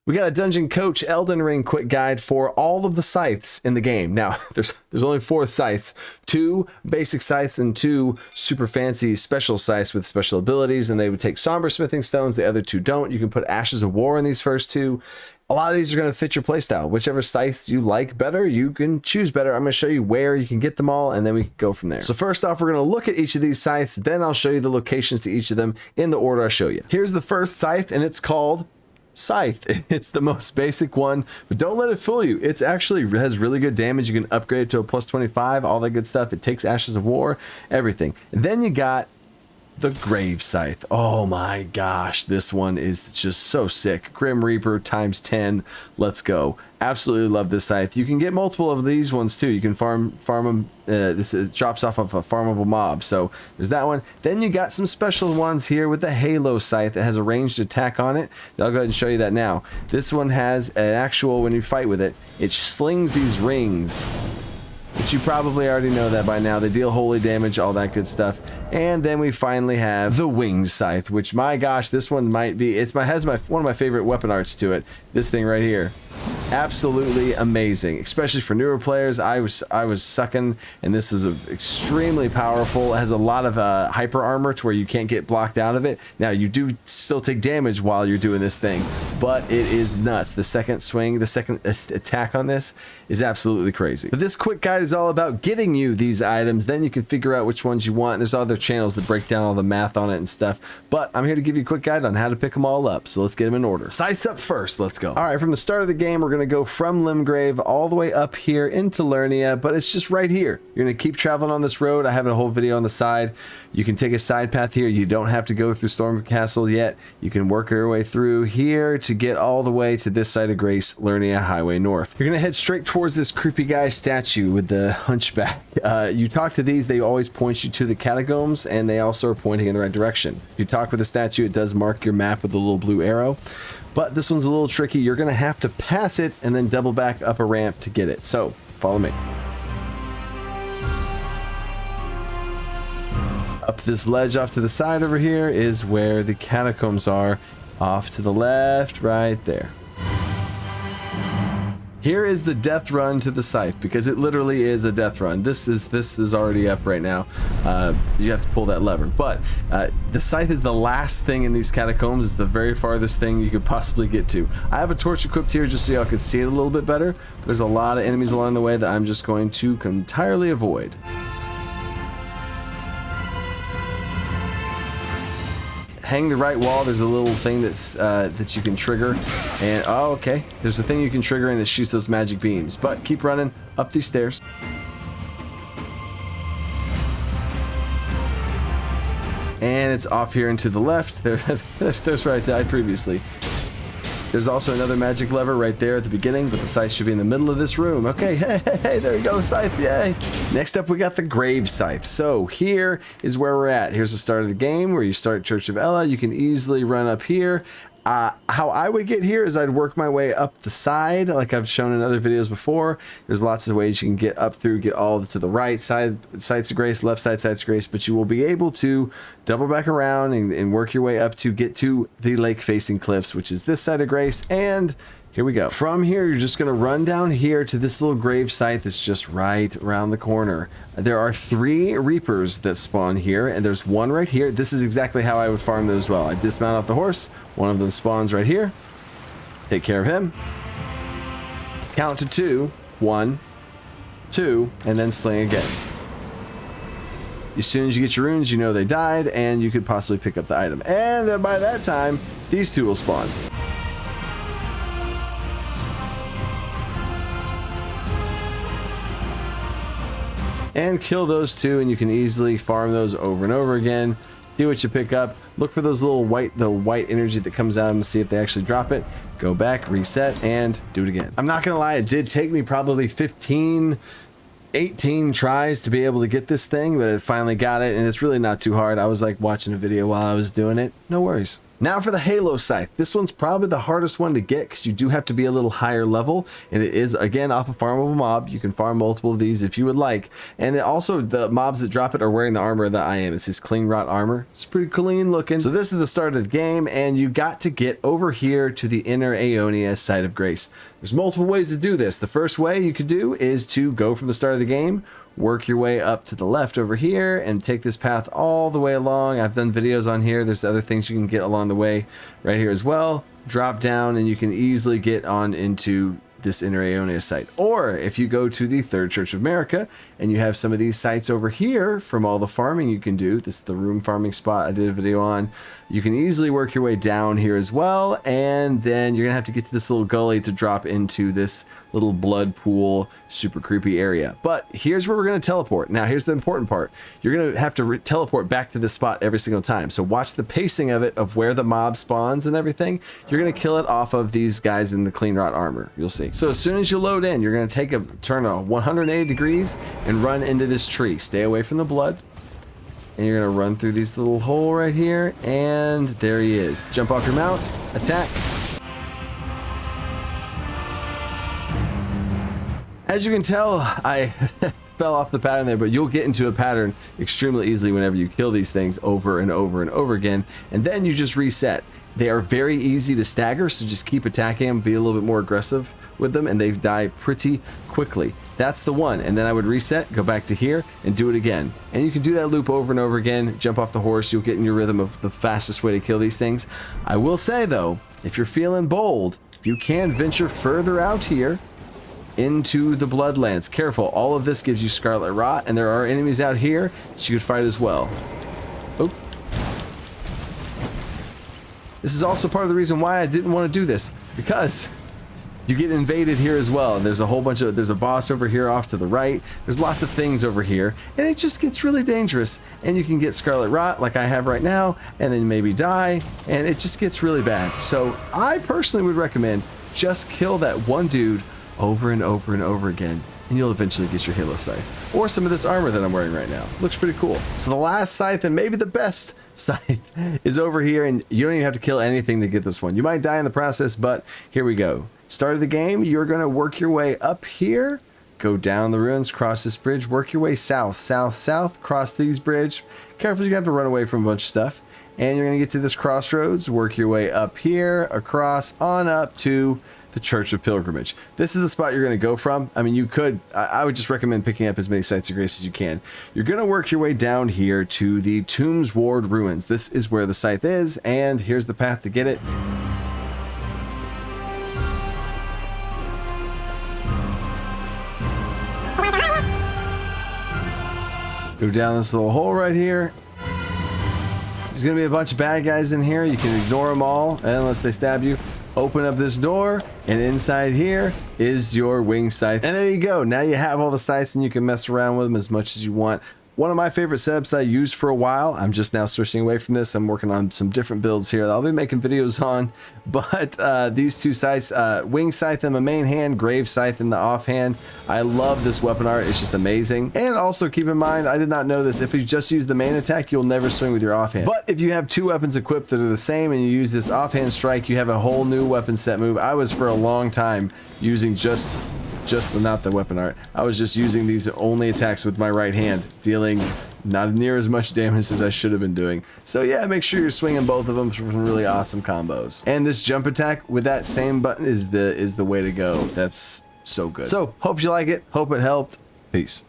We got a Dungeon Coach Elden Ring quick guide for all of the scythes in the game. Now, there's only 4 scythes, 2 basic scythes and 2 super fancy special scythes with special abilities, and they would take somber smithing stones. The other 2 don't. You can put Ashes of War in these first 2. A lot of these are going to fit your playstyle. Whichever scythes you like better, you can choose better. I'm going to show you where you can get them all, and then we can go from there. So first off, we're going to look at each of these scythes, then I'll show you the locations to each of them in the order I show you. Here's the first scythe, and it's called Scythe. It's the most basic one, but don't let it fool you. It's actually has really good damage. You can upgrade it to a plus 25, all that good stuff. It takes Ashes of War, everything. And then you got the Grave Scythe. Oh my gosh, this one is just so sick. Grim Reaper times 10. Let's go. Absolutely love this scythe. You can get multiple of these ones too. You can farm them. This drops off of a farmable mob. So there's that one. Then you got some special ones here with the Halo Scythe that has a ranged attack on it. I'll go ahead and show you that now. This one has an actual, when you fight with it, it slings these rings. But you probably already know that by now. They deal holy damage, all that good stuff. And then we finally have the Winged Scythe, which, my gosh, this one might be, has one of my favorite weapon arts to it. This thing right here. Absolutely amazing, especially for newer players. I was sucking, and this is extremely powerful. It has a lot of hyper armor to where you can't get blocked out of it. Now, you do still take damage while you're doing this thing, but it is nuts. The second swing, the second attack on this is absolutely crazy. But this quick guide is all about getting you these items. Then you can figure out which ones you want. There's other channels that break down all the math on it and stuff, but I'm here to give you a quick guide on how to pick them all up. So let's get them in order. Scythes up first. Let's go. All right, from the start of the game, we're going to go from Limgrave all the way up here into Lernia, but it's just right here. You're going to keep traveling on this road. I have a whole video on the side. You can take a side path here. You don't have to go through Storm Castle yet. You can work your way through here to get all the way to this side of Grace, Lernia Highway North. You're going to head straight towards this creepy guy statue with the hunchback. You talk to these, they always point you to the catacombs, and they also are pointing in the right direction. If you talk with the statue, it does mark your map with a little blue arrow. But this one's a little tricky. You're going to have to pass it and then double back up a ramp to get it. So, follow me. Up this ledge off to the side over here is where the catacombs are. Off to the left, right there. Here is the death run to the scythe, because it literally is a death run. This is already up right now. You have to pull that lever, but the scythe is the last thing in these catacombs. It's the very farthest thing you could possibly get to. I have a torch equipped here just so y'all can see it a little bit better. There's a lot of enemies along the way that I'm just going to entirely avoid. Hang the right wall. There's a little thing that's that you can trigger, and oh, okay, there's a thing you can trigger and it shoots those magic beams. But keep running up these stairs. And it's off here and to the left. There's where I died previously. There's also another magic lever right there at the beginning, but the scythe should be in the middle of this room. Okay, hey, there you go, scythe, yay. Next up, we got the Grave Scythe. So here is where we're at. Here's the start of the game where you start Church of Ella. You can easily run up here. How I would get here is I'd work my way up the side, like I've shown in other videos before. There's lots of ways you can get up through, get all to the right side, Sights of Grace, left side, Sights of Grace, but you will be able to double back around and work your way up to get to the lake-facing cliffs, which is this side of Grace, and here we go. From here, you're just going to run down here to this little grave site that's just right around the corner. There are 3 Reapers that spawn here, and there's one right here. This is exactly how I would farm those as well. I dismount off the horse. One of them spawns right here. Take care of him. Count to 2. 1, 2, and then sling again. As soon as you get your runes, you know they died, and you could possibly pick up the item. And then by that time, these 2 will spawn. And kill those 2, and you can easily farm those over and over again. See what you pick up. Look for those little white energy that comes out of them, see if they actually drop it. Go back, reset, and do it again. I'm not gonna lie, it did take me probably 15, 18 tries to be able to get this thing, but I finally got it, and it's really not too hard. I was like watching a video while I was doing it. No worries. Now for the Halo Scythe. This one's probably the hardest one to get because you do have to be a little higher level, and it is again off a farmable mob. You can farm multiple of these if you would like, and also the mobs that drop it are wearing the armor that I am. It's this clean rot armor. It's pretty clean looking. So this is the start of the game, and you got to get over here to the Inner Aeonia Site of Grace. There's multiple ways to do this. The first way you could do is to go from the start of the game, work your way up to the left over here, and take this path all the way along. I've done videos on here. There's other things you can get along the way right here as well. Drop down and you can easily get on into this Inner Aeonia site. Or if you go to the Third Church of America and you have some of these sites over here from all the farming you can do, this is the room farming spot I did a video on, you can easily work your way down here as well, and then you're gonna have to get to this little gully to drop into this little blood pool, super creepy area. But here's where we're gonna teleport. Now here's the important part. You're gonna have to teleport back to this spot every single time. So watch the pacing of it, of where the mob spawns and everything. You're gonna kill it off of these guys in the clean rot armor. You'll see. So as soon as you load in, you're gonna take a turn of 180 degrees and run into this tree. Stay away from the blood. And you're gonna run through this little hole right here, and there he is. Jump off your mount, attack. As you can tell, I fell off the pattern there, but you'll get into a pattern extremely easily whenever you kill these things over and over and over again, and then you just reset. They are very easy to stagger, so just keep attacking them, be a little bit more aggressive with them, and they die pretty quickly. That's the one. And then I would reset, go back to here, and do it again. And you can do that loop over and over again. Jump off the horse, you'll get in your rhythm of the fastest way to kill these things. I will say though, if you're feeling bold, you can venture further out here into the Bloodlands. Careful, all of this gives you Scarlet Rot, and there are enemies out here that you could fight as well. Oh. This is also part of the reason why I didn't want to do this, because you get invaded here as well, and there's a whole bunch of, there's a boss over here off to the right, there's lots of things over here, and it just gets really dangerous, and you can get Scarlet Rot like I have right now, and then maybe die, and it just gets really bad. So I personally would recommend just kill that one dude over and over and over again, and you'll eventually get your Halo Scythe. Or some of this armor that I'm wearing right now. Looks pretty cool. So the last Scythe, and maybe the best Scythe, is over here, and you don't even have to kill anything to get this one. You might die in the process, but here we go. Start of the game, you're going to work your way up here, go down the ruins, cross this bridge, work your way south, south, south, cross these bridge. Careful, you have to run away from a bunch of stuff. And you're going to get to this crossroads, work your way up here, across, on up to the Church of Pilgrimage. This is the spot you're going to go from. I mean, you could, I would just recommend picking up as many sites of grace as you can. You're going to work your way down here to the Tombs Ward ruins. This is where the Scythe is, and here's the path to get it. Go down this little hole right here. There's going to be a bunch of bad guys in here. You can ignore them all unless they stab you. Open up this door, and inside here is your wing scythe. And there you go. Now you have all the scythes, and you can mess around with them as much as you want. One of my favorite setups that I used for a while, I'm just now switching away from this. I'm working on some different builds here that I'll be making videos on. But these two scythes, wing scythe in the main hand, grave scythe in the offhand. I love this weapon art. It's just amazing. And also keep in mind, I did not know this, if you just use the main attack, you'll never swing with your offhand. But if you have two weapons equipped that are the same and you use this offhand strike, you have a whole new weapon set move. I was for a long time using just not the weapon art. I was just using these only attacks with my right hand, dealing not near as much damage as I should have been doing. So yeah, make sure you're swinging both of them for some really awesome combos. And this jump attack with that same button is the way to go. That's so good. So hope you like it. Hope it helped. Peace.